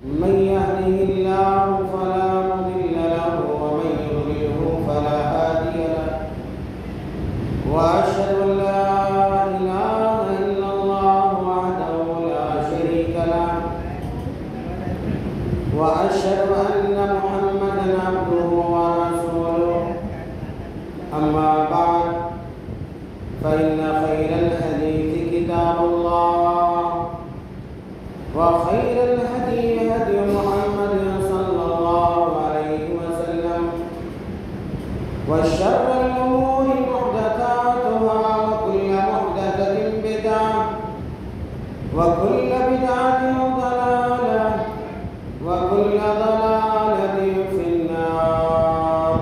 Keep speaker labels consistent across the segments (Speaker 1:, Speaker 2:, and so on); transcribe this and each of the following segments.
Speaker 1: من يهده الله فلا مضل له ومن يضلله فلا هادي له وأشهد أن لا إله إلا الله وحده لا شريك له وأشهد أن محمدا عبده ورسوله أما بعد فإن خير الحديث كتاب الله وخير الهدي هدي محمد صلى الله عليه وسلم وشر الأمور محدثاتها وكل محدثة بدعة وكل بدعة ضلالة وكل ضلالة في النار.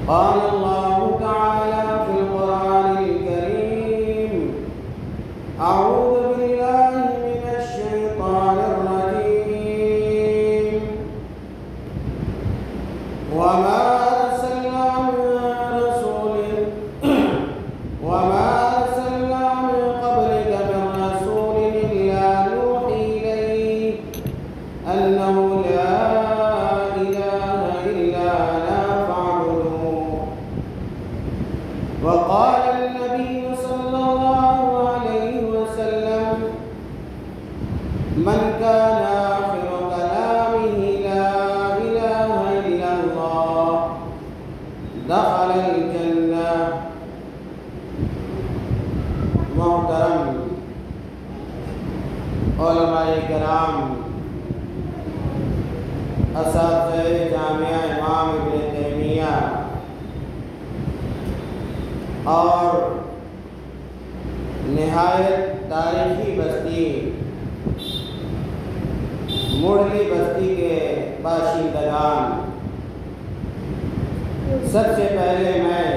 Speaker 1: قال الله تعالى في القرآن الكريم: أعوذ بالله من الشيطان الرجيم. وما أرسلنا من قبلك من رسول إلا نوحي إليه أنه لا إله إلا أنا فاعبدوه. وقال النبي صلى الله عليه وسلم: من كان آخر كلامه لا إله إلا الله دخل الجنة. محترم علماء کرام، اساتذہ جامعہ امام ابن تیمیہ اور نہایت تاریخی بستی مڑلی بستی کے باشندگان، سب سے پہلے میں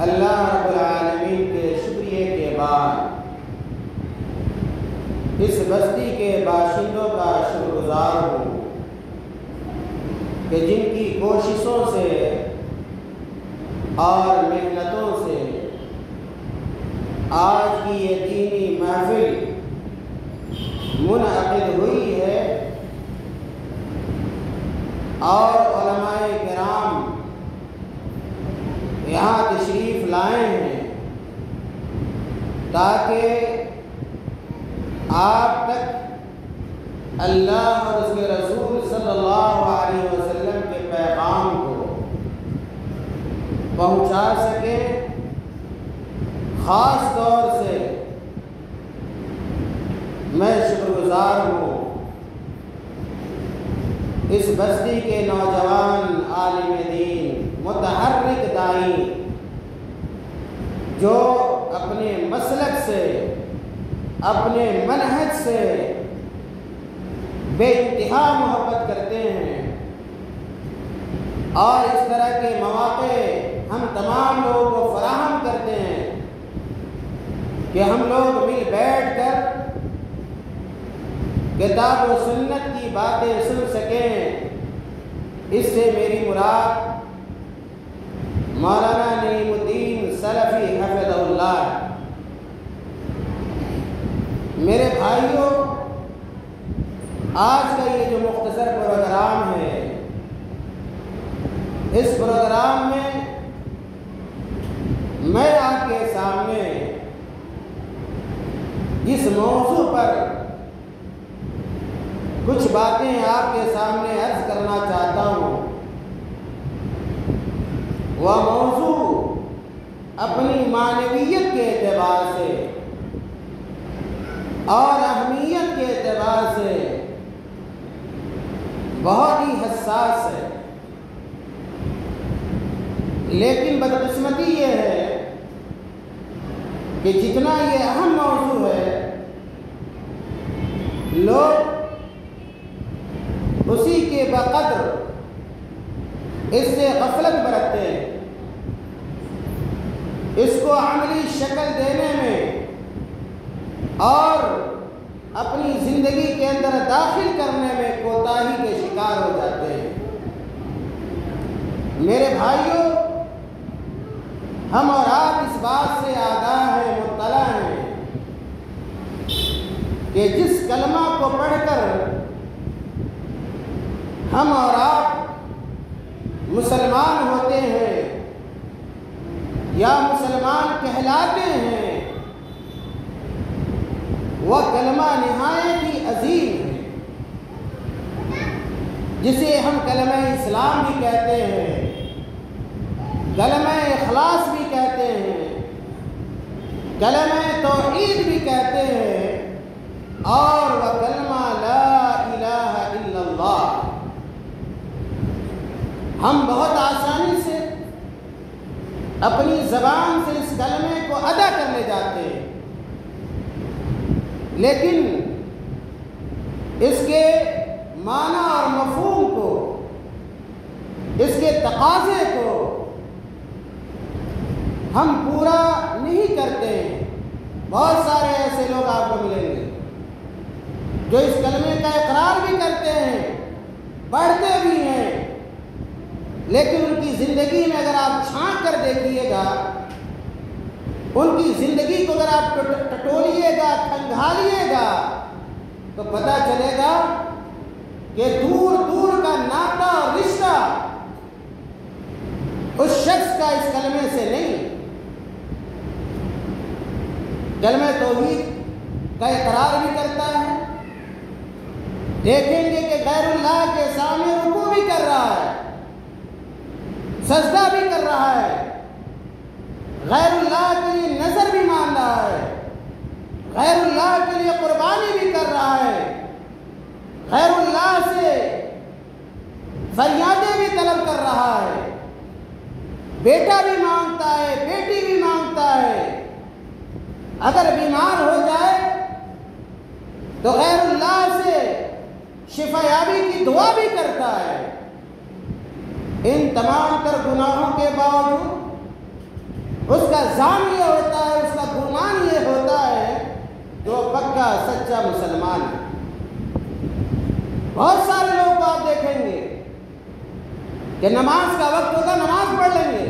Speaker 1: اللہ رب العالمین کے شکریہ کے بعد اس بستی کے باشندوں کا شکر گزار ہوں کہ جن کی کوششوں سے اور محنتوں سے آج کی یہ دینی محفل منعقد ہوئی ہے اور علماء کرام یہاں تشریف لائے ہیں تاکہ آپ تک اللہ اور اس کے رسول صلی اللہ علیہ وسلم کے پیغام کو پہنچا سکیں. خاص طور سے میں شکر گزار ہوں اس بستی کے نوجوان عالم دین، متحرک دائی، جو اپنے مسلک سے، اپنے منہج سے بے انتہا محبت کرتے ہیں، اور اس طرح کے مواقع ہم تمام لوگوں کو فراہم کرتے ہیں کہ ہم لوگ مل بیٹھ کر کتاب و سنت کی باتیں سن سکیں. اس سے میری مراد مولانا نعیم الدین سلفی حفظہ اللہ. میرے بھائیوں، آج کا یہ جو مختصر پروگرام ہے، اس پروگرام میں میں آپ کے سامنے اس موضوع پر کچھ باتیں آپ کے سامنے عرض کرنا چاہتا ہوں. وہ موضوع اپنی معنویت کے اعتبار سے اور اہمیت کے اعتبار سے بہت ہی حساس ہے، لیکن بدقسمتی یہ ہے کہ جتنا یہ اہم موضوع ہے، لوگ اسی کے بقدر اس سے غفلت برتتے ہیں. اس کو عملی شکل دینے میں اور اپنی زندگی کے اندر داخل کرنے میں کوتاہی کے شکار ہو جاتے ہیں. میرے بھائیوں، ہم اور آپ اس بات سے آگاہ ہیں، مطلع ہیں کہ جس کلمہ کو پڑھ کر ہم اور آپ مسلمان ہوتے ہیں یا مسلمان کہلاتے ہیں، وہ کلمہ نہایت ہی عظیم ہے، جسے ہم کلمہ اسلام بھی کہتے ہیں، کلمہ اخلاص بھی کہتے ہیں، کلمہ توحید بھی کہتے ہیں، اور وہ کلمہ لا الہ الا اللہ۔ ہم بہت آسانی سے اپنی زبان سے اس کلمے کو ادا کرنے جاتے ہیں، لیکن اس کے معنی اور مفہوم کو، اس کے تقاضے کو ہم پورا نہیں کرتے ہیں۔ بہت سارے ایسے لوگ آپ کو ملیں گے جو اس کلمے کا اقرار بھی کرتے ہیں، پڑھتے بھی ہیں، لیکن ان کی زندگی میں اگر آپ چھانک کر دیکھیے گا، ان کی زندگی کو اگر آپ ٹٹولیے گا، کھنگالیے گا، تو پتہ چلے گا کہ دور دور کا ناطہ اور رشتہ اس شخص کا اس کلمے سے نہیں۔ کلمہ توحید کا اقرار بھی کرتا ہے، دیکھیں گے کہ غیر اللہ کے سامنے رکوع بھی کر رہا ہے، سجدہ بھی کر رہا ہے، غیر اللہ کے لیے نظر بھی مان رہا ہے، غیر اللہ کے لیے قربانی بھی کر رہا ہے، غیر اللہ سے فریادیں بھی طلب کر رہا ہے، بیٹا بھی مانگتا ہے، بیٹی بھی مانگتا ہے، اگر بیمار ہو جائے تو غیر اللہ سے شفا یابی کی دعا بھی کرتا ہے۔ ان تمام تر گناہوں کے باوجود اس کا ظن یہ ہوتا ہے، اس کا گمان یہ ہوتا ہے کہ وہ پکا سچا مسلمان ہے۔ بہت سارے لوگ کو آپ دیکھیں گے کہ نماز کا وقت ہوگا، نماز پڑھ لیں گے،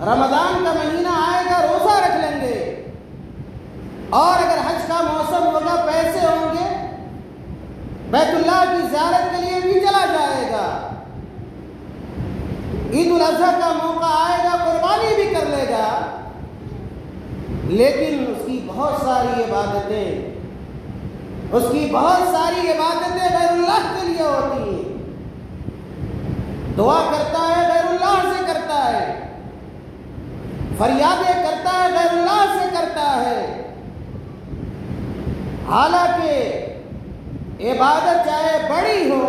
Speaker 1: رمضان کا مہینہ آئے گا، روزہ رکھ لیں گے، اور اگر حج کا موسم ہوگا، پیسے ہوں گے، بیت اللہ کی زیارت کے لیے بھی چلا جائے گا، عید الاضحیٰ کا موقع آئے گا، قربانی بھی کر لے گا، لیکن اس کی بہت ساری عبادتیں غیر اللہ کے لیے ہوتی ہیں۔ دعا کرتا ہے، غیر اللہ سے کرتا ہے، فریادیں کرتا ہے، غیر اللہ سے کرتا ہے، حالانکہ عبادت چاہے بڑی ہو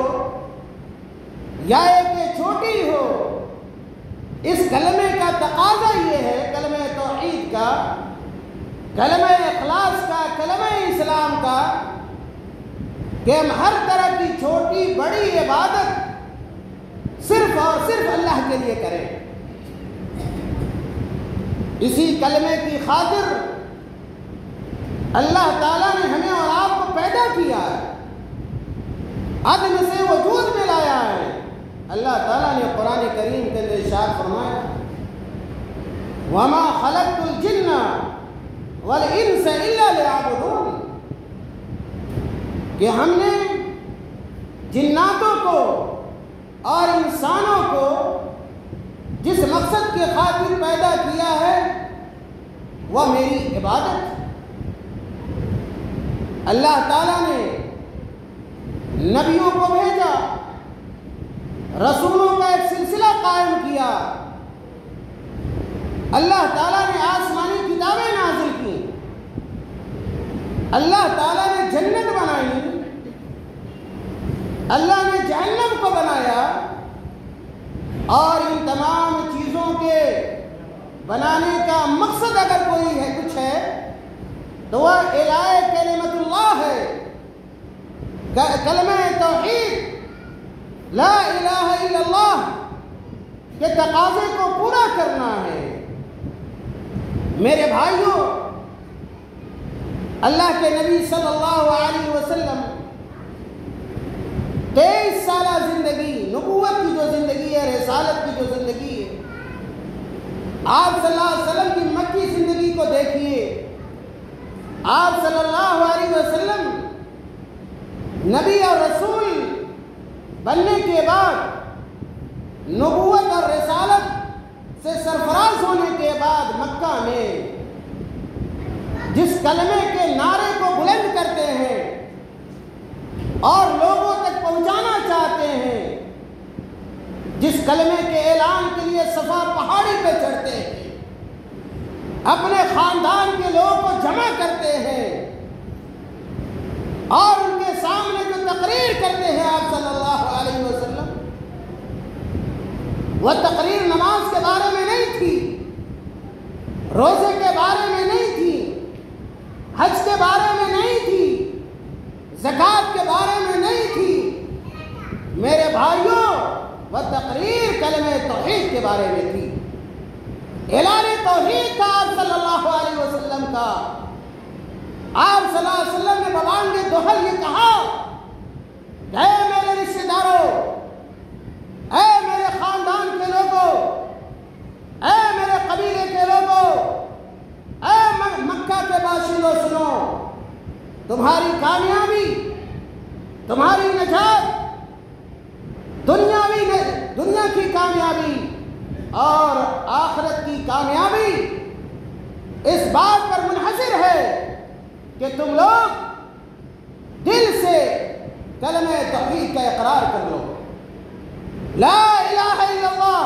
Speaker 1: یا ایک چھوٹی ہو، اس کلمے کا تقاضا یہ ہے، کلمہ توحید کا، کلمہ اخلاص کا، کلمہ اسلام کا، کہ ہم ہر طرح کی چھوٹی بڑی عبادت صرف اور صرف اللہ کے لیے کریں۔ اسی کلمے کی خاطر اللہ تعالیٰ نے ہمیں اور آپ کو پیدا کیا ہے، عدم سے وجود میں لایا ہے۔ اللہ تعالیٰ نے قرآن کریم کے اندر ارشاد فرمایا، وَمَا خَلَقْتُ الْجِنَّ وَالْإِنسَ إِلَّا لِيَعْبُدُونِ، کہ ہم نے جناتوں کو اور انسانوں کو جس مقصد کی خاطر پیدا کیا ہے وہ میری عبادت ہے۔ اللہ تعالیٰ نے نبیوں کو بھیجا، رسولوں کا ایک سلسلہ قائم کیا، اللہ تعالیٰ نے آسمانی کتابیں نازل کی، اللہ تعالیٰ نے جنت بنائی، اللہ نے جہنم کو بنایا، اور ان تمام چیزوں کے بنانے کا مقصد اگر کوئی ہے، کچھ ہے، تو وہ اعلاء کلمت اللہ ہے، کلمہ توحید لا الہ الا اللہ کے تقاضے کو پورا کرنا ہے۔ میرے بھائیوں، اللہ کے نبی صلی اللہ علیہ وسلم 23 سالہ زندگی، نبوت کی جو زندگی ہے، رسالت کی جو زندگی ہے، آپ صلی اللہ علیہ وسلم کی مکی زندگی کو دیکھیے، آپ صلی اللہ علیہ وسلم نبی اور رسول بننے کے بعد نبوت اور رسالت سے سرفراز ہونے کے بعد مکہ میں جس کلمے کے نعرے کو بلند کرتے ہیں اور لوگوں تک پہنچانا چاہتے ہیں، جس کلمے کے اعلان کے لیے صفا پہاڑی پہ چڑھتے ہیں، اپنے خاندان کے لوگوں کو جمع کرتے ہیں اور ان کے سامنے جو تقریر کرتے ہیں آپ صلی اللہ علیہ وسلم، وہ تقریر نماز کے بارے میں نہیں تھی، روزے کے بارے میں نہیں تھی، حج کے بارے میں نہیں تھی، زکوٰۃ کے بارے میں نہیں تھی، میرے بھائیوں وہ تقریر کلمہ توحید کے بارے میں تھی، اعلان توحید تھا آپ صلی اللہ علیہ وسلم کا۔ آپ صلی اللہ علیہ وسلم نے ببانگ دوحل یہ کہا کہ اے میرے رشتہ داروں، اے میرے خاندان کے لوگوں، اے میرے قبیلے کے لوگوں، اے مکہ کے باشندوں، سنو، تمہاری کامیابی، تمہاری نجات، دنیا کی کامیابی اور آخرت کی کامیابی اس بات پر منحصر ہے کہ تم لوگ دل سے کلمہ توحید کا اقرار کر لو، لا الہ الا اللہ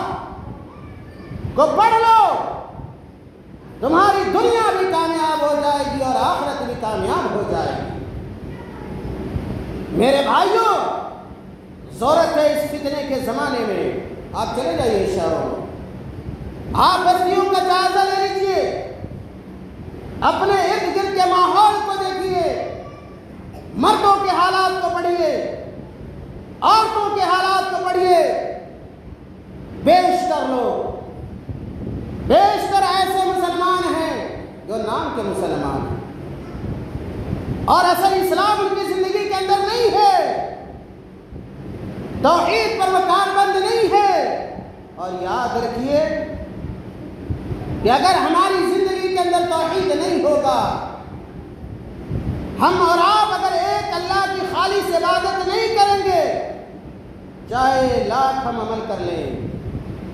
Speaker 1: کو پڑھ لو، تمہاری دنیا بھی کامیاب ہو جائے گی اور آخرت بھی کامیاب ہو جائے گی۔ میرے بھائیوں، ضرورت ہے اس فتنے کے زمانے میں، آپ چلے جائیے شہروں میں، آپ بستیوں کا جائزہ لے لیجیے، اپنے ارد گرد کے ماحول کو دیکھیے، مردوں کے حالات کو پڑھیے، عورتوں کے حالات کو پڑھیے، بیشتر ایسے مسلمان ہیں جو نام کے مسلمان ہیں اور اصل اسلام ان کی زندگی کے اندر نہیں ہے، توحید پر وہ کاربند نہیں ہے۔ اور یاد رکھیے کہ اگر ہماری زندگی کے اندر توحید نہیں ہوگا، ہم اور آپ اگر ایک اللہ کی خالص عبادت نہیں کریں گے، چاہے لاکھ ہم عمل کر لیں،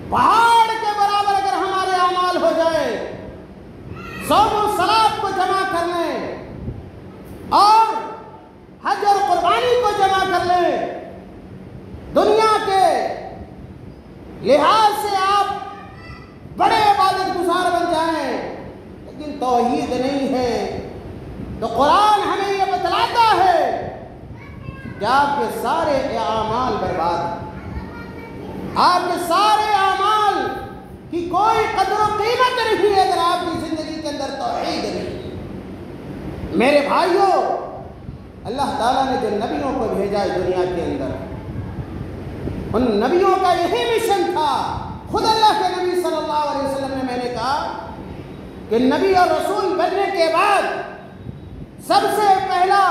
Speaker 1: پہاڑ کے برابر اگر ہمارے اعمال ہو جائے، صوم و صلاۃ کو جمع کر لیں اور حج اور قربانی کو جمع کر لیں، دنیا کے لحاظ سے آپ بڑے عبادت گزار بن جائیں، لیکن توحید نہیں ہے تو قرآن ہمیں یہ بتلاتا ہے کہ آپ کے سارے اعمال برباد ہیں، آپ کے سارے اعمال کی کوئی قدر و قیمت نہیں ہے اگر آپ کی زندگی کے اندر توحید نہیں۔ میرے بھائیوں، اللہ تعالیٰ نے جو نبیوں کو بھیجا ہے دنیا کے اندر، ان نبیوں کا یہی مشن تھا۔ خود اللہ کے نبی صلی اللہ علیہ وسلم نے، میں نے کہا کہ نبی اور رسول بننے کے بعد سب سے پہلا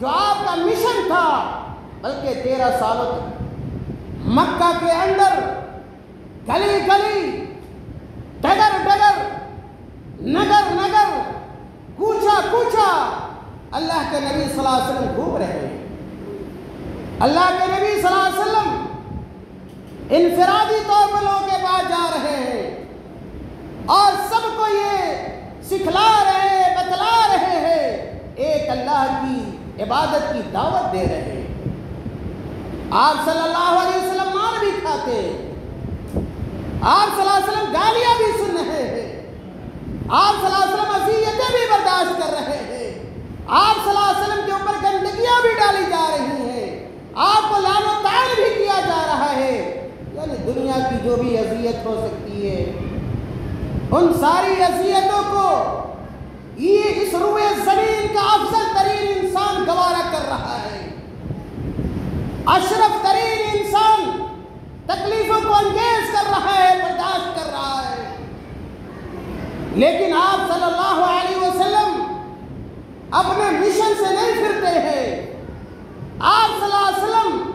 Speaker 1: جو آپ کا مشن تھا، بلکہ 13 سالوں تک مکہ کے اندر گلی گلی، ڈگر ڈگر، نگر نگر، کوچا کوچا اللہ کے نبی صلی اللہ علیہ وسلم گھوم رہے ہیں۔ اللہ کے نبی صلی اللہ علیہ وسلم انفرادی طور پر لوگوں کے پاس جا رہے ہیں اور سب کو یہ سکھلا رہے ہیں، بتلا رہے ہیں، ایک اللہ کی عبادت کی دعوت دے رہے ہیں۔ آپ صلی اللہ علیہ وسلم مار بھی کھاتے، آپ صلی اللہ علیہ وسلم گالیاں بھی سن رہے ہیں، آپ صلی اللہ علیہ وسلم اذیتیں بھی برداشت کر رہے ہیں، آپ صلی اللہ علیہ وسلم کے اوپر گندگیاں بھی ڈالی جا رہی ہیں، آپ کو لعن و طعن بھی کیا جا رہا ہے، یعنی دنیا کی جو بھی اذیت ہو سکتی ہے، ان ساری اذیتوں کو یہ اس روئے زمین کا افضل ترین انسان گوارا کر رہا ہے، اشرف ترین انسان تکلیفوں کو انگیز کر رہا ہے، برداشت کر رہا ہے۔ لیکن آپ صلی اللہ علیہ وسلم اپنے مشن سے نہیں پھرتے ہیں، آپ صلی اللہ علیہ وسلم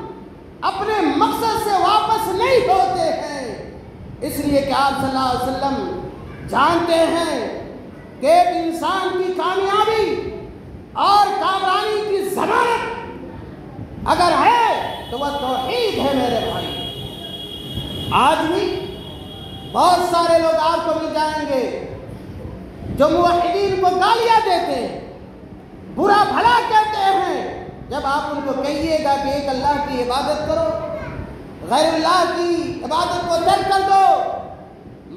Speaker 1: اپنے مقصد سے واپس نہیں ہوتے ہیں، اس لیے کہ آپ صلی اللہ علیہ وسلم جانتے ہیں کہ ایک انسان کی کامیابی اور کامرانی کی ضمانت اگر ہے تو وہ توحید ہے میرے بھائی۔ آج بھی بہت سارے لوگ آپ کو مل جائیں گے جو موحدین کو گالیاں دیتے ہیں، برا بھلا کہتے ہیں۔ جب آپ ان کو کہیے گا کہ ایک اللہ کی عبادت کرو، غیر اللہ کی عبادت کو ترک کر دو،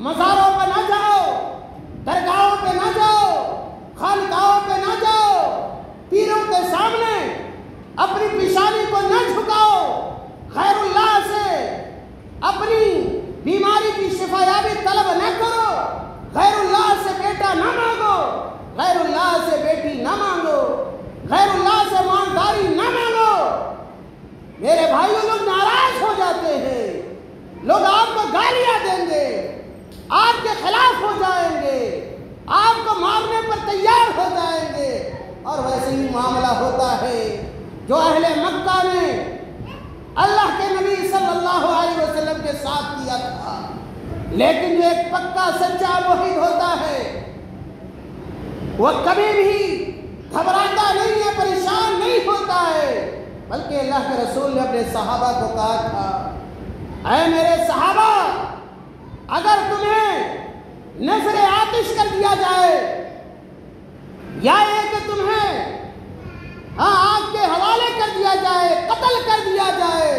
Speaker 1: مزاروں پہ نہ جاؤ، درگاہوں پہ نہ جاؤ، خانقاہوں پہ نہ جاؤ، پیروں کے سامنے اپنی پیشانی کو نہ جھکاؤ، غیر اللہ سے اپنی بیماری کی شفا یابی طلب نہ کرو، غیر اللہ سے بیٹا نہ مانگو، غیر اللہ سے بیٹی نہ مانگو، غیر اللہ سے مالداری نہ مانگو۔ میرے بھائیوں، لوگ ناراض ہو جاتے ہیں، لوگ آپ کو گالیاں دیں گے، آپ کے خلاف ہو جائیں گے، آپ کو مارنے پر تیار ہو جائیں گے۔ اور ویسے ہی معاملہ ہوتا ہے جو اہل مکہ نے اللہ کے نبی صلی اللہ علیہ وسلم کے ساتھ کیا تھا۔ لیکن جو ایک پکا سچا موحد ہوتا ہے وہ کبھی بھی گھبراتا نہیں ہے، پریشان نہیں ہوتا ہے، بلکہ اللہ کے رسول نے اپنے صحابہ کو کہا تھا، اے میرے صحابہ، اگر تمہیں نظر آتش کر دیا جائے یا یہ کہ تمہیں آگ کے حوالے کر دیا جائے، قتل کر دیا جائے،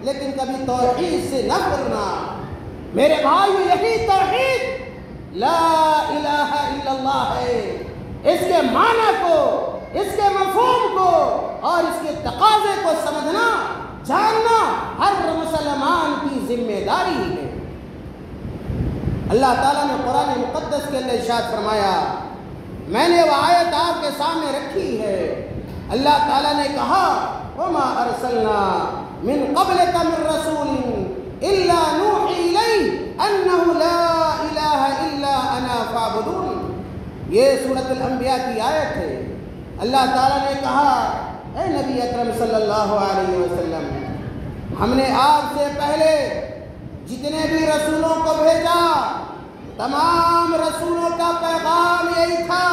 Speaker 1: لیکن کبھی توحید سے نہ بھولنا۔ میرے بھائیو، یہی توحید لا الہ الا اللہ ہے۔ اس کے معنی کو، اس کے مفہوم کو اور اس کے تقاضے کو سمجھنا، جاننا ہر مسلمان کی ذمہ داری ہے۔ اللہ تعالیٰ نے قرآن مقدس کے اندر ارشاد فرمایا، میں نے وہ آیت آپ کے سامنے رکھی ہے۔ اللہ تعالیٰ نے کہا، وَمَا أَرْسَلْنَا مِن قَبْلِكَ مِن رَّسُولٍ إِلَّا نُوحِي إِلَيْهِ أَنَّهُ لَا إِلَٰهَ إِلَّا أَنَا فَاعْبُدُونِ۔ یہ سورۃ الانبیاء کی آیت ہے۔ اللہ تعالیٰ نے کہا، اے نبی اکرم صلی اللہ علیہ وسلم، ہم نے آپ سے پہلے جتنے بھی رسولوں کو بھیجا، تمام رسولوں کا پیغام یہی تھا،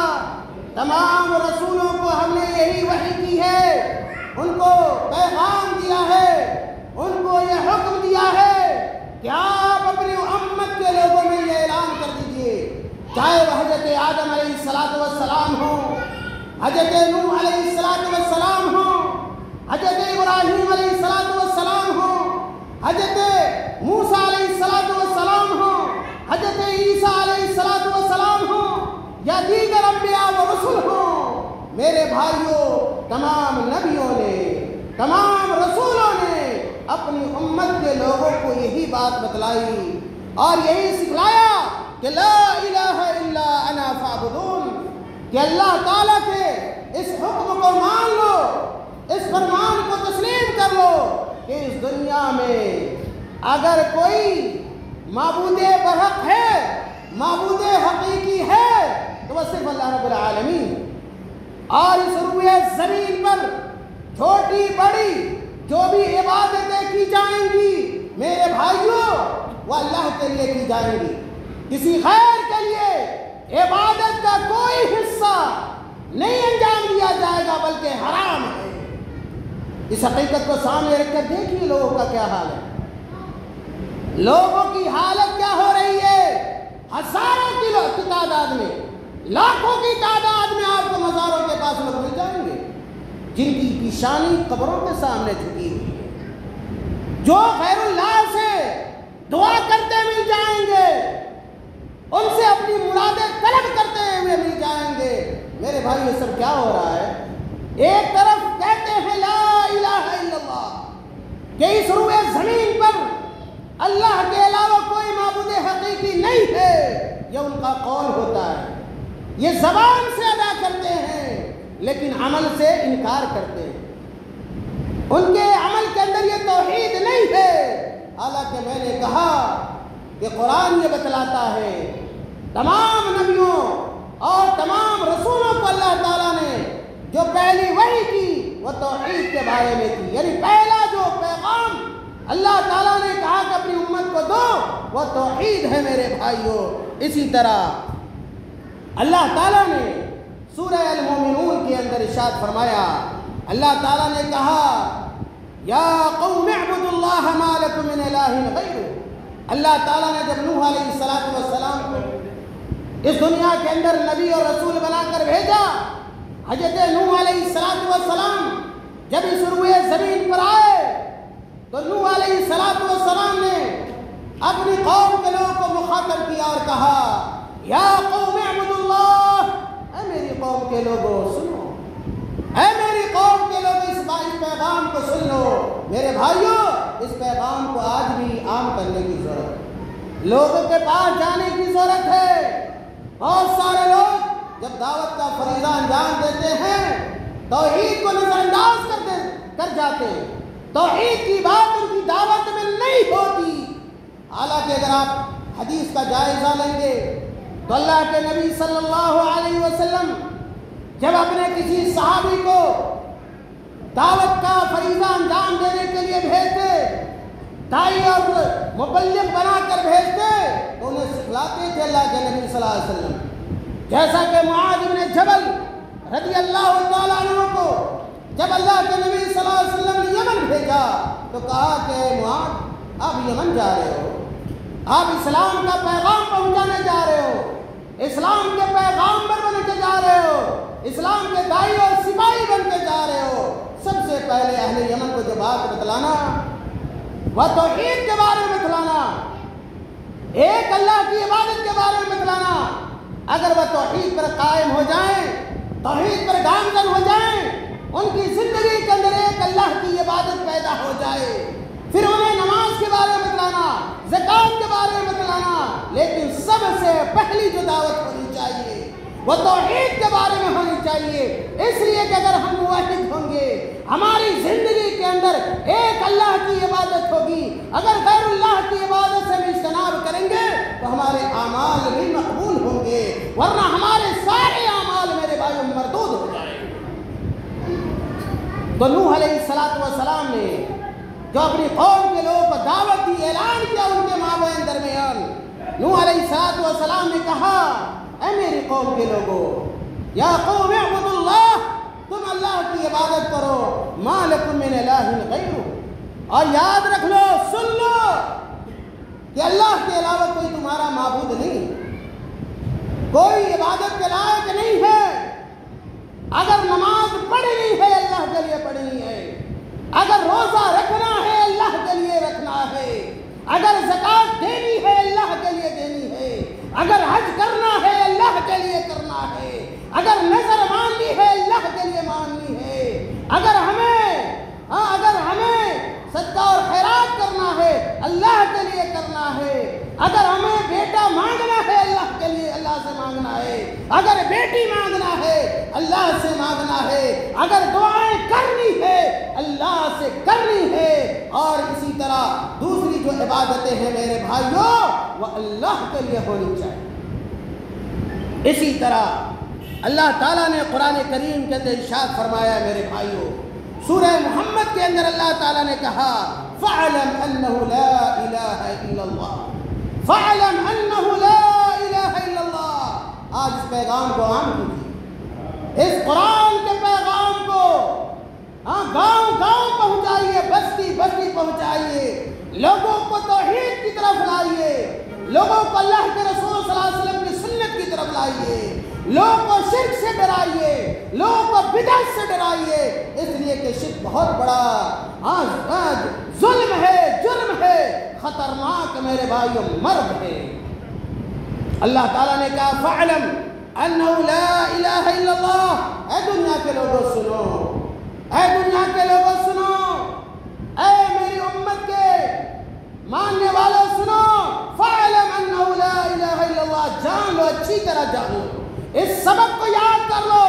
Speaker 1: تمام رسولوں کو ہم نے یہی وحی کی ہے، ان کو پیغام دیا ہے، ان کو یہ حکم دیا ہے کہ آپ اپنی امت کے لوگوں میں یہ اعلان کر دیجئے، چاہے وہ حضرت آدم علیہ السلام ہو، حضرت نوح علیہ السلام ہو، حضرت ابراہیم علیہ السلام ہو، حضرت موسیٰ علیہ السلام ہو، حضرت عیسیٰ علیہ السلام ہو، یا دیگر انبیاء و رسول ہوں۔ میرے بھائیوں، تمام نبیوں نے، تمام رسولوں نے اپنی امت کے لوگوں کو یہی بات بتلائی اور یہی سکھلایا کہ لا الہ الا انا فاعبدون، کہ اللہ تعالیٰ کے اس حکم کو مان لو، اس فرمان کو تسلیم کر لو کہ اس دنیا میں اگر کوئی معبود برحق ہے، معبود حقیقی ہے، تو وہ صرف اللہ رب العالمین۔ اور اس روئے زمین پر چھوٹی بڑی جو بھی عبادتیں کی جائیں گی میرے بھائیوں، وہ اللہ کے لیے کی جائیں گی، کسی غیر کے لیے عبادت کا کوئی حصہ نہیں انجام دیا جائے گا، بلکہ حرام ہے۔ اس حقیقت کو سامنے رکھ کر دیکھیے لوگوں کا کیا حال ہے، لوگوں کی حالت کیا ہو رہی ہے۔ ہزاروں کی تعداد میں، لاکھوں کی تعداد میں آپ کو مزاروں کے پاس لوگ مل جائیں گے جن کی پیشانی قبروں کے سامنے جھکی ہوئی ہے، جو غیر اللہ سے دعا کرتے مل جائیں گے، ان سے اپنی مرادیں طلب کرتے ہوئے مل جائیں گے۔ میرے بھائی، یہ سب کیا ہو رہا ہے؟ ایک طرف کہتے ہیں لا الہ الا اللہ، کہ اس روئے زمین پر اللہ کے علاوہ کوئی معبود حقیقی نہیں ہے، یہ ان کا قول ہوتا ہے، یہ زبان سے ادا کرتے ہیں لیکن عمل سے انکار کرتے ہیں، ان کے عمل کے اندر یہ توحید نہیں ہے۔ حالانکہ میں نے کہا کہ قرآن یہ بتلاتا ہے، تمام نبیوں اور تمام رسولوں کو اللہ تعالیٰ نے جو پہلی وحی کی وہ توحید کے بارے میں کی، یعنی پہلا جو پیغام اللہ تعالیٰ نے کہا کہ اپنی امت کو دو وہ توحید ہے۔ میرے بھائیوں، اسی طرح اللہ تعالیٰ نے سورہ المومنون کے اندر ارشاد فرمایا، اللہ تعالیٰ نے کہا یا قوم اعبدوا اللہ ما لکم من الہ غیرہ۔ اللہ تعالیٰ نے جب نوح علیہ السلام کو اس دنیا کے اندر نبی اور رسول بنا کر بھیجا، حضرت نوح علیہ السلام جب اس روئے زمین پر آئے تو نوح علیہ السلام نے اپنی قوم کے لوگوں کو مخاطب کیا اور کہا یا قوم اعبدوا اللہ، اے میری قوم کے لوگوں سنو، اے میری قوم کے لوگ اس پیغام کو سن لو۔ میرے بھائیوں، اس پیغام کو آج بھی عام کرنے کی ضرورت ہے، لوگوں کے پاس جانے کی ضرورت ہے۔ بہت سارے لوگ جب دعوت کا فریضہ انجام دیتے ہیں توحید کو نظر انداز کر جاتے ہیں، توحید کی بات ان کی دعوت میں نہیں ہوتی۔ حالانکہ اگر آپ حدیث کا جائزہ لیں گے تو اللہ کے نبی صلی اللہ علیہ وسلم جب اپنے کسی صحابی کو دعوت کا فریضہ انجام دینے کے لیے بھیجتے، داعی اور مبلغ بنا کر بھیجتے، تو انہیں سکھلاتے تھے اللہ کے نبی صلی اللہ علیہ وسلم۔ جیسا کہ معاذ بن جبل رضی اللہ تعالیٰ عنہ کو جب اللہ کے نبی صلی اللہ علیہ وسلم نے یمن بھیجا تو کہا کہ معاذ آپ یمن جا رہے ہو، آپ اسلام کا پیغام پہنچانے جا رہے ہو، اسلام کے پیغامبر بن کے جا رہے ہو، اسلام کے داعی اور سپاہی بن کے جا رہے ہو۔ سب سے پہلے اہل یمن کو جو بات بتلانا وہ توحید کے بارے میں بتلانا، ایک اللہ کی عبادت کے بارے میں بتلانا۔ اگر وہ توحید پر قائم ہو جائیں، توحید پر گامزن ہو جائیں، ان کی زندگی کے اندر ایک اللہ کی عبادت پیدا ہو جائے، پھر انہیں نماز کے بارے میں بتلانا، زکوٰۃ کے بارے میں بتلانا، لیکن سب سے پہلی جو دعوت ہونی چاہیے وہ توحید کے بارے میں ہونی چاہیے۔ اس لیے کہ اگر ہم موحد ہوں گے، ہماری زندگی کے اندر ایک اللہ کی عبادت ہوگی، اگر غیر اللہ کی عبادت سے ہم اجتناب کریں گے تو ہمارے اعمال بھی مقبول ہوں گے، ورنہ ہمارے سارے اعمال میرے بھائیوں مردود ہو جائیں گے۔ تو نوح علیہ السلام نے جو اپنی قوم کے لوگوں کو دعوت دی، اعلان کیا ان کے مابین درمیان، نوح علیہ السلام نے کہا اے میری قوم کے لوگوں، یا قوم اعبدوا اللہ، تم اللہ کی عبادت کرو، ما لکم من الہ غیرہ، اور یاد رکھ لو، سن لو کہ اللہ کے علاوہ کوئی تمہارا معبود نہیں، کوئی عبادت کے لائق نہیں ہے۔ اگر نماز پڑھنی ہے اللہ کے لیے پڑھنی ہے، اگر روزہ رکھنا ہے اللہ کے لیے رکھنا ہے، اگر زکوٰۃ دینی ہے اللہ کے لیے دینی ہے، اگر حج کرنا ہے اللہ کے لیے کرنا ہے، اگر نظر ماننی ہے اللہ کے لیے ماننی ہے، اگر ہمیں صدقہ اور خیرات کرنا ہے اللہ کے لیے کرنا ہے، اگر ہمیں بیٹا مانگنا ہے اللہ کے لیے اللہ سے مانگنا ہے، اگر بیٹی مانگنا ہے اللہ سے مانگنا ہے، اگر دعائیں کرنی ہے اللہ سے کرنی ہے، اور اسی طرح دوسری جو عبادتیں ہیں میرے بھائیوں وہ اللہ کے لیے ہونی چاہیے۔ اسی طرح اللہ تعالیٰ نے قرآن کریم کے اندر ارشاد فرمایا میرے بھائیوں، سورہ محمد کے اندر اللہ تعالیٰ نے کہا فَاعْلَمْ أَنَّهُ لَا إِلَهَ إِلَّا اللَّهُ، فَاعْلَمْ أَنَّهُ لَا إِلَهَ إِلَّا اللَّهُ۔ آج اس پیغام کو عام کیجیے، اس قرآن کے پیغام کو گاؤں گاؤں پہنچائیے، بستی بستی پہنچائیے، لوگوں کو توحید کی طرف لائیے، لوگوں کو اللہ کے رسول صلی اللہ علیہ وسلم کی سنت کی طرف لائیے، لوگوں کو شرک سے ڈرائیے، لوگوں کو بدعت سے ڈرائیے، اس لیے کہ شرک بہت بڑا ظلم ہے، جرم ہے، خطرناک میرے بھائیوں مرض ہے۔ اللہ تعالیٰ نے کہا فَاعْلَمْ أَنَّهُ لَا إِلَهَ إِلَّا اللَّهُ، اے دنیا کے لوگوں سنو، اے دنیا کے لوگوں سنو، اے میری امت کے ماننے والوں سنو، فَاعْلَمْ أَنَّهُ لَا إِلَهَ إِلَّا اللَّهُ، جان لو، اچھی طرح جان لو، اس سبق کو یاد کر لو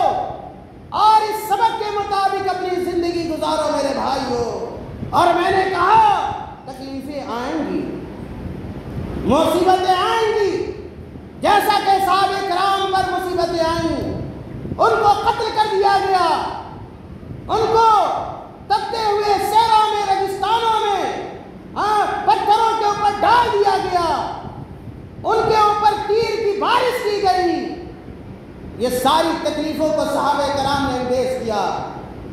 Speaker 1: اور اس سبق کے مطابق اپنی زندگی گزارو میرے بھائیوں۔ اور میں نے کہا تکلیفیں آئیں گی، مصیبتیں آئیں گی، جیسا کہ صحابہ کرام پر مصیبتیں آئیں، ان کو قتل کر دیا گیا، ان کو تپتے ہوئے صحرا میں، ریگستانوں میں پتھروں کے اوپر ڈال دیا گیا، ان کے اوپر تیر کی بارش کی گئی، یہ ساری تکلیفوں کو صحابہ کرام نے انگیز کیا،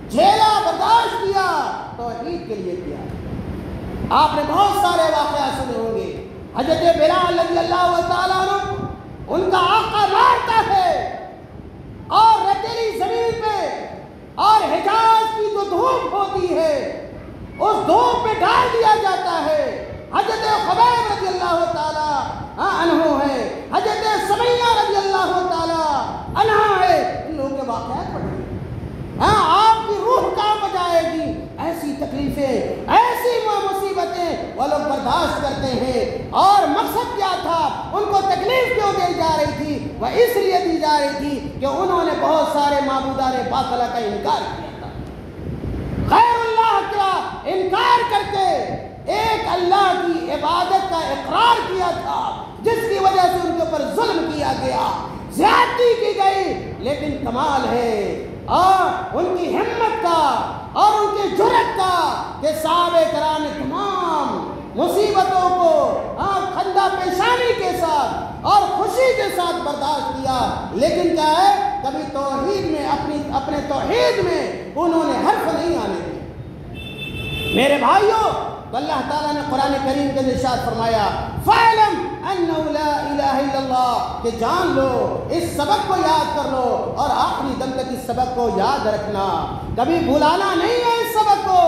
Speaker 1: جھیلا، برداشت کیا، توحید کے لیے کیا۔ آپ نے بہت سارے واقعات سنے ہوں گے۔ حضرت بلال رضی اللہ تعالیٰ عنہ، ان کا آقا مارتا ہے اور ریتیلی زمین پہ اور حجاز کی جو دھوپ ہوتی ہے اس دھوپ پہ ڈال دیا جاتا ہے۔ حضرت خبیب رضی اللہ تعالیٰ عنہ ہے، حضرت سمیہ رضی اللہ تعالیٰ عنہ ہے، ان لوگوں کے واقعات پڑھیں، آپ کی روح کہاں جائے گی۔ ایسی تکلیفیں، ایسی مصیبتیں وہ لوگ برداشت کرتے ہیں، اور مقصد کیا تھا؟ ان کو تکلیف کیوں دی جا رہی تھی؟ وہ اس لیے دی جا رہی تھی کہ انہوں نے بہت سارے معبودان باطلہ کا انکار کیا تھا، غیر اللہ کا انکار کر کے ایک اللہ کی عبادت کا اقرار کیا تھا، جس کی وجہ سے ان کے اوپر ظلم کیا گیا، زیادتی کی گئی۔ لیکن کمال ہے اور ان کی ہمت کا اور ان کی جرأت کا کہ صحابہ کرام نے تمام مصیبتوں کو خندہ پیشانی کے ساتھ اور خوشی کے ساتھ برداشت کیا۔ لیکن کیا ہے، کبھی توحید میں اپنے توحید میں انہوں نے حرف نہیں آنے دیا۔ میرے بھائیوں، تو اللہ تعالیٰ نے قرآن کریم کے ارشاد فرمایا، فَاعْلَمْ أَنَّهُ لَا إِلَٰهَ إِلَّا اللَّهُ، کہ جان لو، اس سبق کو یاد کر لو اور آخری دم تک اس سبق کو یاد رکھنا، کبھی بھولانا نہیں ہے اس سبق کو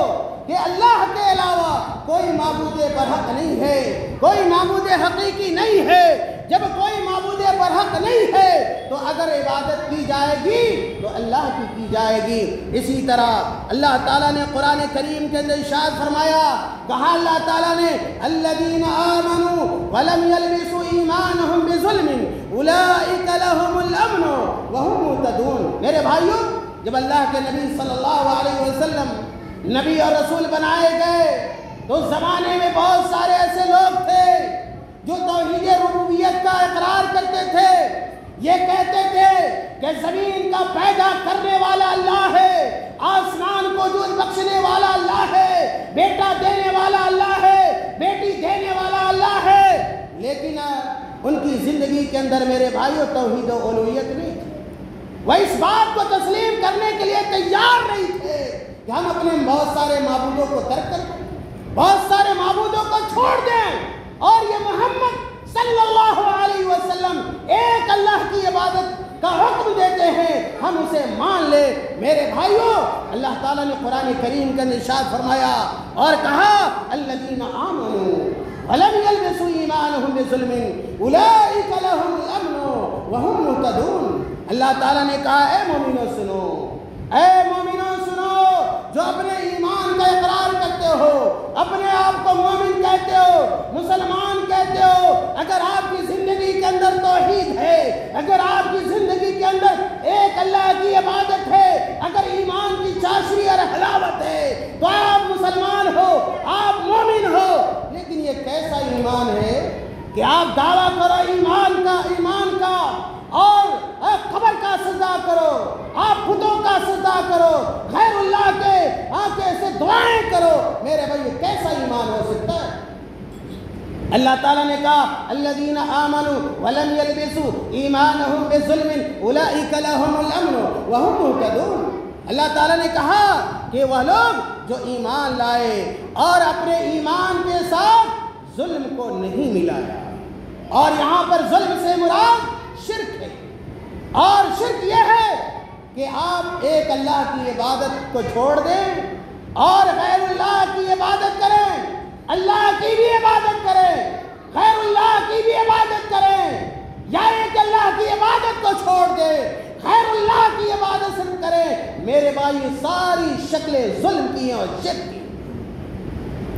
Speaker 1: کہ اللہ کے علاوہ کوئی معبود برحق نہیں ہے، کوئی معبود حقیقی نہیں ہے۔ جب کوئی معبود برحق نہیں ہے تو اگر عبادت کی جائے گی تو اللہ کی جائے گی۔ اسی طرح اللہ تعالیٰ نے قرآن کریم کے اندر ارشاد فرمایا، کہا اللہ تعالیٰ نے، الذین آمنوا ولم یلبسوا ایمانہم بظلم اولئک لہم الامن وہم مہتدون۔ میرے بھائیوں، جب اللہ کے نبی صلی اللہ علیہ وسلم نبی اور رسول بنائے گئے تو اس زمانے میں بہت سارے ایسے لوگ تھے جو توحید ربوبیت کا اقرار کرتے تھے، یہ کہتے تھے کہ زمین کا پیدا کرنے والا اللہ ہے، آسمان کو وجود بخشنے والا اللہ ہے، بیٹا دینے والا اللہ ہے، بیٹی دینے والا اللہ ہے۔ لیکن ان کی زندگی کے اندر میرے بھائیوں توحید و الوہیت نہیں تھی، وہ اس بات کو تسلیم کرنے کے لیے تیار نہیں تھے کہ ہم اپنے بہت سارے معبودوں کو ترک کر دیں، بہت سارے معبودوں کو چھوڑ دیں، اور یہ محمد صلی اللہ علیہ وسلم ایک اللہ کی عبادت کا حکم دیتے ہیں، ہم اسے مان لے۔ میرے بھائیوں، اللہ تعالیٰ نے قرآن کریم کا ارشاد فرمایا اور کہا، الذین آمنوا ولم یلبسوا ایمانہم بظلم اولئک لہم الامن وہم مہتدون۔ اللہ تعالیٰ نے کہا، اے مومنوں سنو، اے مومنوں سنو، جو اپنے ایمان کا اقرار کرتے ہو، اپنے آپ کو مومن کہتے ہو، مسلمان کہتے ہو، اگر آپ کی زندگی کے اندر توحید ہے، اگر آپ کی زندگی کے اندر ایک اللہ کی عبادت ہے، اگر ایمان کی چاشنی اور حلاوت ہے، تو آپ مسلمان ہو، آپ مومن ہو۔ لیکن یہ کیسا ایمان ہے کہ آپ دعویٰ کرو ایمان کا اور قبر کا سجدہ کرو، آپ بتوں کا سجدہ کرو، غیر اللہ کے ایسے دعائیں کرو۔ میرے بھائی، یہ کیسا ایمان ہو سکتا ہے؟ اللہ تعالیٰ نے کہا، الذین آمنوا ولم یلبسوا ایمانہم بظلم اولئک لہم الامن وہم مہتدون۔ اللہ تعالیٰ نے کہا کہ وہ لوگ جو ایمان لائے اور اپنے ایمان کے ساتھ ظلم کو نہیں ملایا، اور یہاں پر ظلم سے مراد شرک ہے، اور شرک یہ ہے کہ آپ ایک اللہ کی عبادت کو چھوڑ دیں اور غیر اللہ کی عبادت کریں، اللہ کی بھی عبادت کریں، غیر اللہ کی بھی عبادت کریں، یا ایک اللہ کی عبادت کو چھوڑ دیں، غیر اللہ کی عبادت صرف کریں۔ میرے بھائی، ساری شکلیں ظلم کی ہیں اور شرک کی۔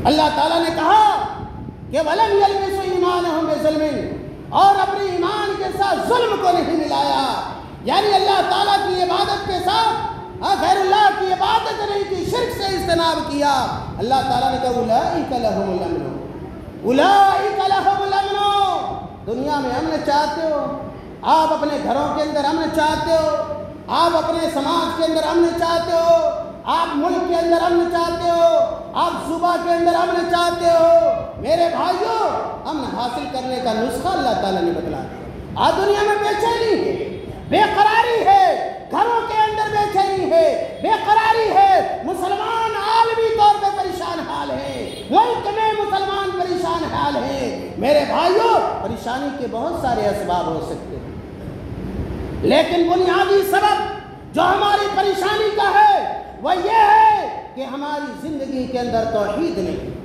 Speaker 1: اللہ تعالیٰ نے کہا کہ وَلَمْ يَلْبِسُوا إِيمَانَهُمْ بِظُلْمٍ، اور اپنے ایمان کے ساتھ ظلم کو نہیں ملایا، یعنی اللہ تعالیٰ کی عبادت کے ساتھ غیر اللہ کی عبادت نہیں کی، شرک سے اجتناب کیا۔ اللہ تعالیٰ نے کہا، أُولَئِكَ لَهُمُ الْأَمْنُ، أُولَئِكَ لَهُمُ الْأَمْنُ۔ دنیا میں امن چاہتے ہو، آپ اپنے گھروں کے اندر امن چاہتے ہو، آپ اپنے سماج کے اندر امن چاہتے ہو، آپ ملک کے اندر امن چاہتے ہو، آپ صوبہ کے اندر امن چاہتے ہو، میرے بھائیوں، امن حاصل کرنے کا نسخہ اللہ تعالیٰ نے بتلا دیا۔ آج دنیا میں بے چینی ہے، بے قراری ہے، گھروں کے اندر بے چینی ہے، بے قراری ہے، مسلمان عالمی طور پہ پریشان حال ہے، ملک میں مسلمان پریشان حال ہے۔ میرے بھائیوں، پریشانی کے بہت سارے اسباب ہو سکتے ہیں، لیکن بنیادی سبب جو ہماری پریشانی کا ہے وہ یہ ہے کہ ہماری زندگی کے اندر توحید نہیں،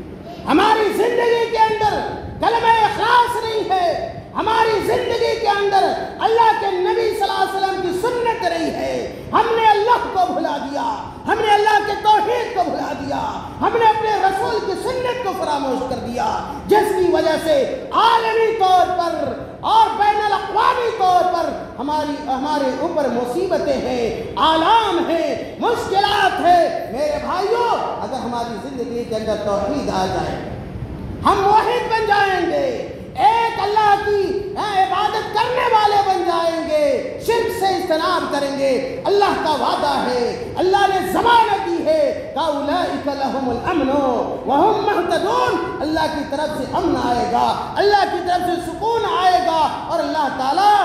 Speaker 1: ہماری زندگی کے اندر کلمہ اخلاص نہیں ہے، ہماری زندگی کے اندر اللہ کے نبی صلی اللہ علیہ وسلم کی سنت رہی ہے۔ ہم نے اللہ کو بھلا دیا، ہم نے اللہ کے توحید کو بھلا دیا، ہم نے اپنے رسول کی سنت کو فراموش کر دیا، جس کی وجہ سے عالمی طور پر اور بین الاقوامی طور پر ہمارے اوپر مصیبتیں ہیں، آلام ہیں، مشکلات ہیں۔ میرے بھائیوں، اگر ہماری زندگی کے اندر توحید آ جائے، ہم موحد بن جائیں گے، ایک اللہ کی عبادت کرنے والے بن جائیں گے، شرک سے اجتناب کریں گے۔ اللہ کا وعدہ ہے، اللہ نے ضمانت دی ہے، اولئک لہم الامن وہم مہتدون۔ اللہ کی طرف سے امن آئے گا، اللہ کی طرف سے سکون آئے گا، اور اللہ تعالیٰ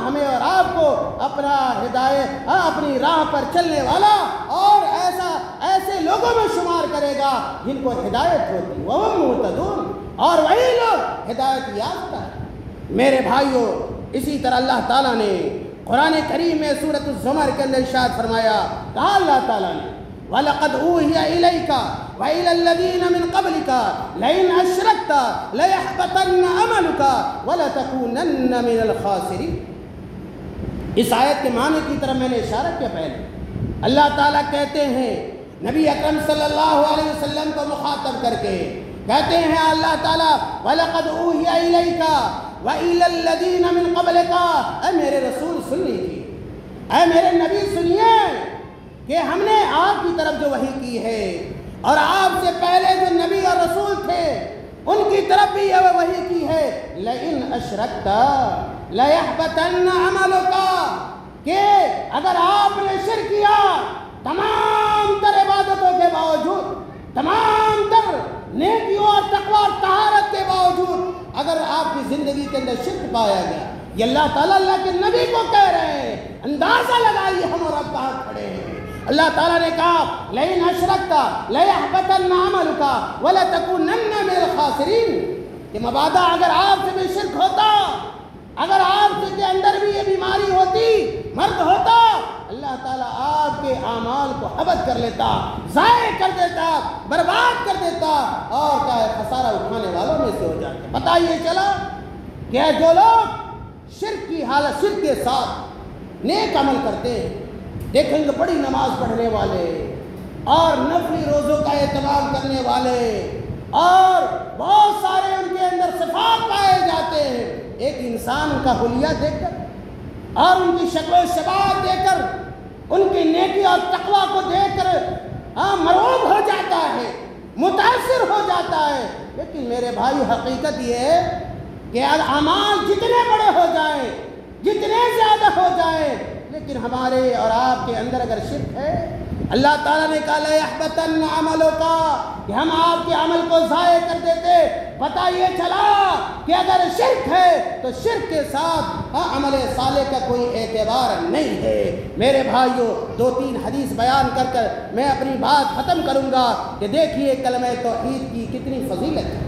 Speaker 1: ہمیں اور آپ کو اپنا ہدایت اپنی راہ پر چلنے والا اور ایسے لوگوں میں شمار کرے گا جن کو ہدایت ہوتی، وہم مہتدون، اور وہی لوگ ہدایت یافتہ ہے۔ میرے بھائیوں، اسی طرح اللہ تعالیٰ نے قرآن کریم میں سورۃ الزمر کے اندر ارشاد فرمایا، کہا اللہ تعالیٰ نے وَلَقَدْ أُوحِيَ إِلَيْكَ وَإِلَى الَّذِينَ مِن قَبْلِكَ لَئِنْ أَشْرَكْتَ لَيَحْبَطَنَّ عَمَلُكَ وَلَتَكُونَنَّ مِنَ الْخَاسِرِينَ۔ اس آیت کے معنی کی طرف میں نے اشارہ کیا پہلے۔ اللہ تعالیٰ کہتے ہیں نبی اکرم صلی اللہ علیہ وسلم کو مخاطب کر کے، کہتے ہیں اللہ تعالیٰ وَلَقَدْ أُوحِيَ إِلَيْكَ وَإِلَى الَّذِينَ مِن قَبْلِكَ، اے میرے رسول سن لیجیے، اے میرے نبی سنیے کہ ہم نے آپ کی طرف جو وحی کی ہے اور آپ سے پہلے جو نبی اور رسول تھے ان کی طرف بھی یہ وحی کی ہے، لَئِنْ أَشْرَكْتَ لَيَحْبَطَنَّ عَمَلُكَ، کہ اگر آپ نے شرک کیا، تمام تر عبادتوں کے باوجود، تمام تر نیکیوں اور تقوی اور طہارت کے باوجود اگر آپ کی زندگی کے اندر شرک پایا گیا، یہ اللہ تعالیٰ اللہ کے نبی کو کہہ رہے ہیں۔ اندازہ لگائیے ہم اور اب کہاں کھڑے ہیں۔ اللہ تعالیٰ نے کہا لَئِنْ أَشْرَكْتَ لَيَحْبَطَنَّ عَمَلُكَ وَلَتَكُونَنَّ مِنَ الْخَاسِرِينَ، کہ مبادا اگر آپ سے بھی شرک ہوتا، اگر آپ کے اندر بھی یہ بیماری ہوتی، مرض ہوتا، اللہ تعالیٰ آپ کے اعمال کو حبط کر لیتا، ضائع کر دیتا، برباد کر دیتا، اور کیا خسارہ اٹھانے والوں میں سے ہو جاتا۔ پتہ یہ چلا کہ جو لوگ شرک کی حالت، شرک کے ساتھ نیک عمل کرتے ہیں، دیکھیں گے بڑی نماز پڑھنے والے اور نفلی روزوں کا اہتمام کرنے والے، اور بہت سارے ان کے اندر صفات پائے جاتے ہیں، ایک انسان کا حلیہ دیکھ کر اور ان کی شکل و شباب دیکھ کر، ان کی نیکی اور تقوی کو دیکھ کر مرعوب ہو جاتا ہے، متاثر ہو جاتا ہے۔ لیکن میرے بھائی، حقیقت یہ ہے کہ اعمال جتنے بڑے ہو جائیں، جتنے زیادہ ہو جائیں، لیکن ہمارے اور آپ کے اندر اگر شرک ہے، اللہ تعالیٰ نے کہا لَيَحْبَطَنَّ عَمَلُكَ، کہ ہم آپ کے عمل کو ضائع کر دیتے۔ پتہ یہ چلا کہ اگر شرک ہے تو شرک کے ساتھ عمل صالح کا کوئی اعتبار نہیں ہے۔ میرے بھائیوں، 2-3 حدیث بیان کر کر میں اپنی بات ختم کروں گا کہ دیکھیے کلمہ توحید کی کتنی فضیلت ہے۔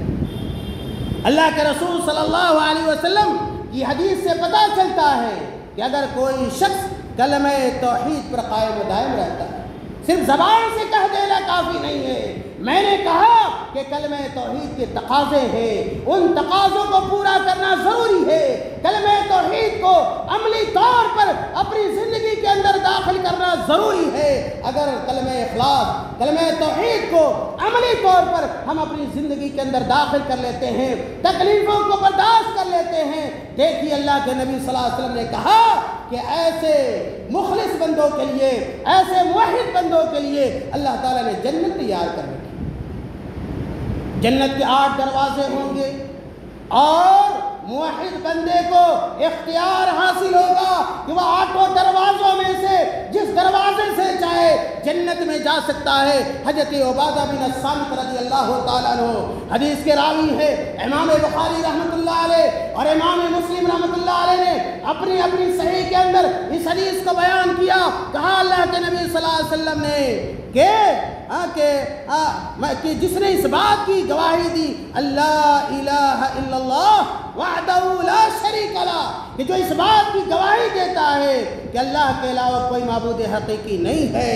Speaker 1: اللہ کے رسول صلی اللہ علیہ وسلم کی حدیث سے پتہ چلتا ہے کہ اگر کوئی شخص کلمہ توحید پر قائم و دائم رہتا ہے، صرف زبان سے کہہ دینا کافی نہیں ہے۔ میں نے کہا کہ کلمہ توحید کے تقاضے ہیں، ان تقاضوں کو پورا کرنا ضروری ہے۔ کلمہ توحید کو عملی طور پر اپنی زندگی کے اندر داخل کرنا ضروری ہے۔ اگر کلمہ اخلاص، کلمہ توحید کو عملی طور پر ہم اپنی زندگی کے اندر داخل کر لیتے ہیں، تکلیفوں کو برداشت کر لیتے ہیں، دیکھیے اللہ کے نبی صلی اللہ علیہ وسلم نے کہا کہ ایسے مخلص بندوں کے لیے، ایسے موحد بندوں کے لیے اللہ تعالیٰ نے جنت تیار کر رکھی۔ جنت کے 8 دروازے ہوں گے اور موحد بندے کو اختیار حاصل ہوگا کہ وہ 8 دروازوں میں سے جس دروازے سے چاہے جنت میں جا سکتا ہے۔ حضرت عبادہ بن الصامت رضی اللہ تعالیٰ عنہ حدیث کے راوی ہے، امام بخاری رحمۃ اللہ علیہ اور امام مسلم رحمۃ اللہ علیہ نے اپنی صحیح کے اندر اس حدیث کو بیان کیا۔ کہا اللہ کے نبی صلی اللہ علیہ وسلم نے کہ جس نے اس بات کی گواہی دی اللہ الہ الا اللہ وحدہ لا شریک لہ، کہ جو اس بات کی گواہی دیتا ہے کہ اللہ کے علاوہ کوئی معبود حقیقی نہیں ہے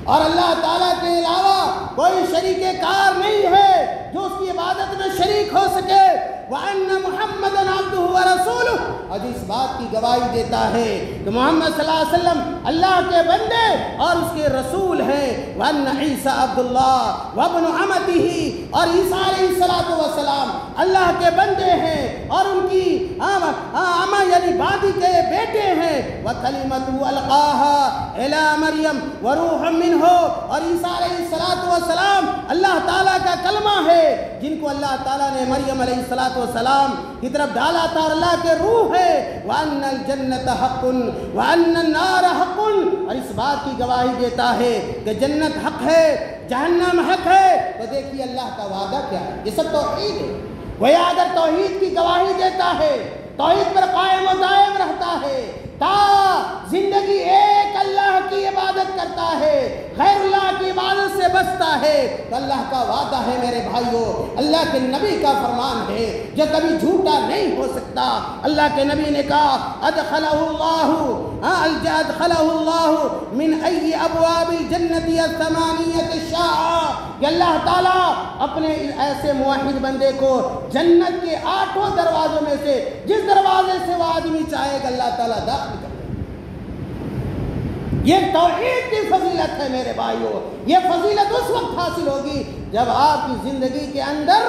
Speaker 1: اور اللہ تعالیٰ کے علاوہ کوئی شریک کار نہیں ہے جو اس کی عبادت میں شریک ہو سکے، وَأَنَّ مُحَمَّدًا عَبْدُهُ وَرَسُولُهُ، اور اس بات کی گواہی دیتا ہے کہ محمد صلی اللہ علیہ وسلم اللہ کے بندے اور اس کے رسول ہیں، وَأَنَّ عِيسَىٰ عَبْدُ اللَّهِ وَابْنُ أَمَتِهِ، اور عیسیٰ علیہ السلام اللہ کے بندے ہیں اور ان کی اما یعنی بادی کے بیٹے ہیں، وَكَلِمَتُهُ أَلْقَاهَا إِلَىٰ مَرْيَمَ وَرُوحٌ مِّنْهُ، اور عیسیٰ علیہ السلام اللہ تعالیٰ کا کلمہ ہے جن کو اللہ تعالیٰ نے مریم علیہ السلام کی طرف ڈالا تھا اور اللہ کے روح ہے، وَأَنَّ الْجَنَّةَ حَقٌّ وَأَنَّ النَّارَ حَقٌّ، اور اس بات کی گواہی دیتا ہے کہ جنت حق ہے جہنم حق ہے۔ تو دیکھیے اللہ کا وعدہ کیا ہے، یہ سب توحید ہے۔ وہ اگر توحید کی گواہی دیتا ہے، توحید پر قائم و دائم رہتا ہے، تا زندگی ایک اللہ کی عبادت کرتا ہے، غیر اللہ کی عبادت سے بچتا ہے، تو اللہ کا وعدہ ہے میرے بھائیوں، اللہ کے نبی کا فرمان ہے جو کبھی جھوٹا نہیں ہو سکتا۔ اللہ کے نبی نے کہا ادخلہ اللہ من ای ابواب الجنت الثمانیۃ الشاء، کہ اللہ تعالیٰ اپنے ایسے موحد بندے کو جنت کے 8 دروازوں میں سے جس دروازے سے وہ آدمی چاہے گا اللہ تعالیٰ داخل کر دے۔ یہ توحید کی فضیلت ہے میرے بھائیوں، یہ فضیلت اس وقت حاصل ہوگی جب آپ کی زندگی کے اندر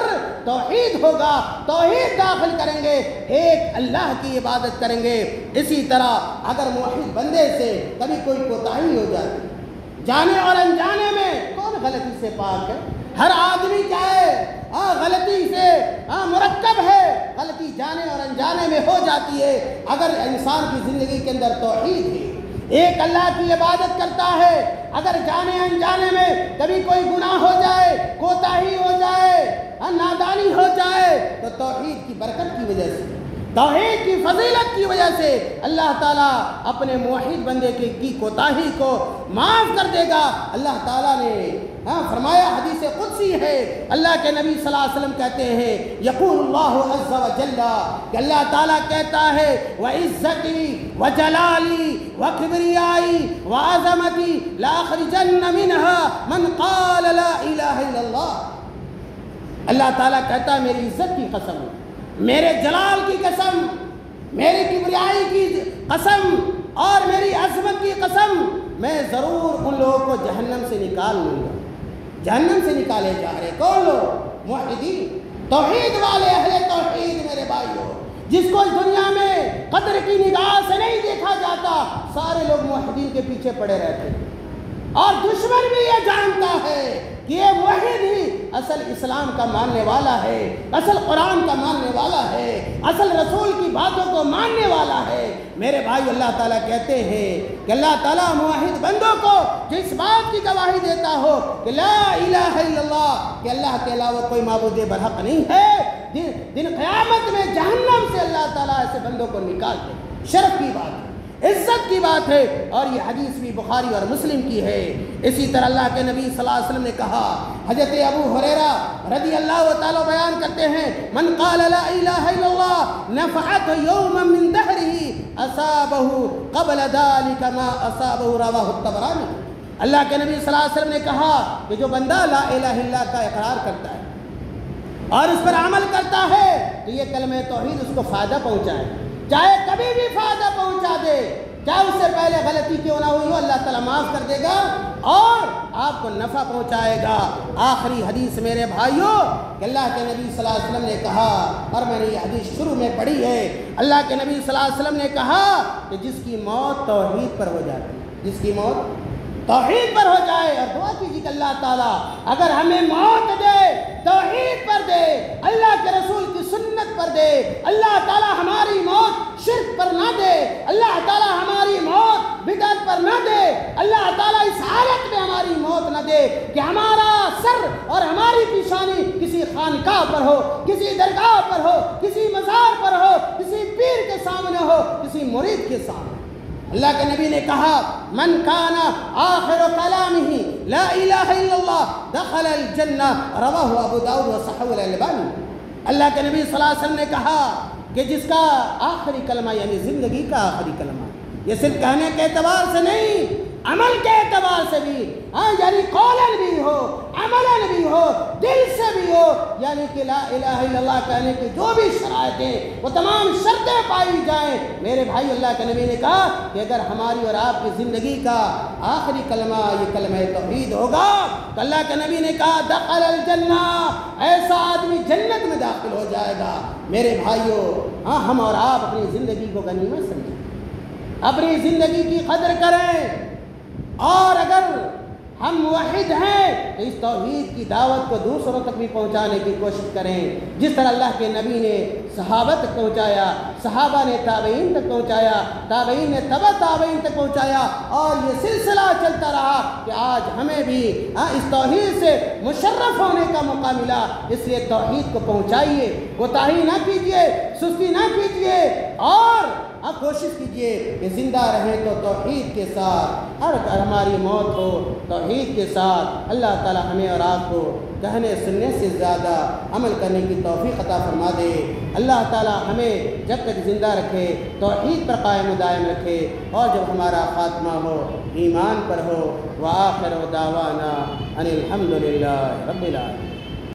Speaker 1: توحید ہوگا، توحید داخل کریں گے، ایک اللہ کی عبادت کریں گے۔ اسی طرح اگر موحد بندے سے کبھی کوئی کوتاہی ہو جائے، جانے اور انجانے میں، کون غلطی سے پاک ہے؟ ہر آدمی چاہے غلطی سے مرکب ہے، غلطی جانے اور انجانے میں ہو جاتی ہے۔ اگر انسان کی زندگی کے اندر توحید ہے، ایک اللہ کی عبادت کرتا ہے، اگر جانے انجانے میں کبھی کوئی گناہ ہو جائے، کوتاہی ہو جائے، نادانی ہو جائے، تو توحید کی برکت کی وجہ سے، توحید کی فضیلت کی وجہ سے اللہ تعالیٰ اپنے موحد بندے کی کوتاہی کو معاف کر دے گا۔ اللہ تعالیٰ نے فرمایا، حدیث قدسی ہے، اللہ کے نبی صلی اللہ علیہ وسلم کہتے ہیں یقول اللہ عز و جل، کہ اللہ تعالیٰ کہتا ہے وَعِزَّتِي وَجَلَالِي وَكِبْرِيَائِي وَعَظَمَتِي لَأَخْرِجَنَّ مِنْهَا مَنْ قَالَ لَا إِلَهَ إِلَّا اللَّهُ، اللہ تعالیٰ کہتا ہے میری عزت کی قسم، میرے جلال کی قسم، میری کبریائی کی قسم اور میری عظمت کی قسم، میں ضرور ان لوگوں کو جہنم سے نکال لوں گا۔ جہنم سے نکالے جا رہے کون لوگ؟ موحدین، توحید والے، اہل توحید میرے بھائیوں، جس کو اس دنیا میں قدر کی نگاہ سے نہیں دیکھا جاتا، سارے لوگ موحدین کے پیچھے پڑے رہتے ہیں، اور دشمن بھی یہ جانتا ہے کہ یہ موحد ہی اصل اسلام کا ماننے والا ہے، اصل قرآن کا ماننے والا ہے، اصل رسول کی باتوں کو ماننے والا ہے۔ میرے بھائی، اللہ تعالیٰ کہتے ہیں کہ اللہ تعالیٰ موحد بندوں کو جو اس بات کی گواہی دیتا ہو کہ لا الہ الا اللہ، کہ اللہ کے علاوہ کوئی معبود برحق نہیں ہے، دن قیامت میں جہنم سے اللہ تعالیٰ ایسے بندوں کو نکال دے۔ شرف کی بات ہے، عزت کی بات ہے، اور یہ حدیث بھی بخاری اور مسلم کی ہے۔ اسی طرح اللہ کے نبی صلی اللہ علیہ وسلم نے کہا، حضرت ابو ہریرہ رضی اللہ تعالیٰ بیان کرتے ہیں من قال لا الہ الا اللہ نفعت یوما من دہرہ اصابہ قبل ذلک ما اصابہ، رواہ الطبرانی۔ اللہ کے نبی صلی اللہ علیہ وسلم نے کہا کہ جو بندہ لا الہ الا اللہ کا اقرار کرتا ہے اور اس پر عمل کرتا ہے تو یہ کلمہ توحید اس کو فائدہ پہنچائے، چاہے کبھی بھی فائدہ پہنچا دے، چاہے اس سے پہلے غلطی کیوں نہ ہوئی ہو، اللہ تعالیٰ معاف کر دے گا اور آپ کو نفع پہنچائے گا۔ آخری حدیث میرے بھائیوں کہ اللہ کے نبی صلی اللہ علیہ وسلم نے کہا، اور میں نے یہ حدیث شروع میں پڑھی ہے، اللہ کے نبی صلی اللہ علیہ وسلم نے کہا کہ جس کی موت توحید پر ہو جاتی ہے، جس کی موت توحید پر ہو جائے، اور دعا کیجیے کہ اللہ تعالیٰ اگر ہمیں موت دے توحید پر دے، اللہ کے رسول کی سنت پر دے۔ اللہ تعالی ہماری موت شرک پر نہ دے، اللہ تعالی ہماری موت بدعت پر نہ دے، اللہ تعالی اس حالت میں ہماری موت نہ دے کہ ہمارا سر اور ہماری پیشانی کسی خانقاہ پر ہو، کسی درگاہ پر ہو، کسی مزار پر ہو، کسی پیر کے سامنے ہو، کسی مرید کے سامنے۔ اللہ کے نبی نے کہا من کان آخر کلامہ لا الہ الا اللہ دخل الجنہ، رواہ ابو داؤد وصححہ الالبانی۔ اللہ کے نبی صلی اللہ علیہ وسلم نے کہا کہ جس کا آخری کلمہ یعنی زندگی کا آخری کلمہ، یہ صرف کہنے کے اعتبار سے نہیں، عمل کے اعتبار سے بھی، یعنی قولاً بھی ہو، عملاً بھی ہو، دل سے بھی ہو، یعنی کہ لا الہ الا اللہ کہنے کی جو بھی شرائط ہیں وہ تمام شرطیں پائی جائیں، میرے بھائی اللہ کے نبی نے کہا کہ اگر ہماری اور آپ کی زندگی کا آخری کلمہ یہ کلمہ توحید ہوگا تو اللہ کے نبی نے کہا دخل الجنہ، ایسا آدمی جنت میں داخل ہو جائے گا۔ میرے بھائیوں، ہم اور آپ اپنی زندگی کو غنیمت سمجھیں، اپنی زندگی کی قدر کریں، اور اگر ہم موحد ہیں تو اس توحید کی دعوت کو دوسروں تک بھی پہنچانے کی کوشش کریں، جس طرح اللہ کے نبی نے صحابہ تک پہنچایا، صحابہ نے تابعین تک پہنچایا، تابعین نے تبع تابعین تک پہنچایا، اور یہ سلسلہ چلتا رہا کہ آج ہمیں بھی اس توحید سے مشرف ہونے کا موقع ملا۔ اس لیے توحید کو پہنچائیے، کوتاہی نہ کیجیے، سستی نہ کیجیے، اور کوشش کیجئے کہ زندہ رہیں تو توحید کے ساتھ، ہر ہماری موت ہو توحید کے ساتھ۔ اللہ تعالی ہمیں اور آپ کو کہنے سننے سے زیادہ عمل کرنے کی توفیق عطا فرما دے۔ اللہ تعالی ہمیں جب تک زندہ رکھے توحید پر قائم و دائم رکھے، اور جب ہمارا خاتمہ ہو ایمان پر ہو۔ وآخر دعوانا ان الحمد للہ رب العالمین۔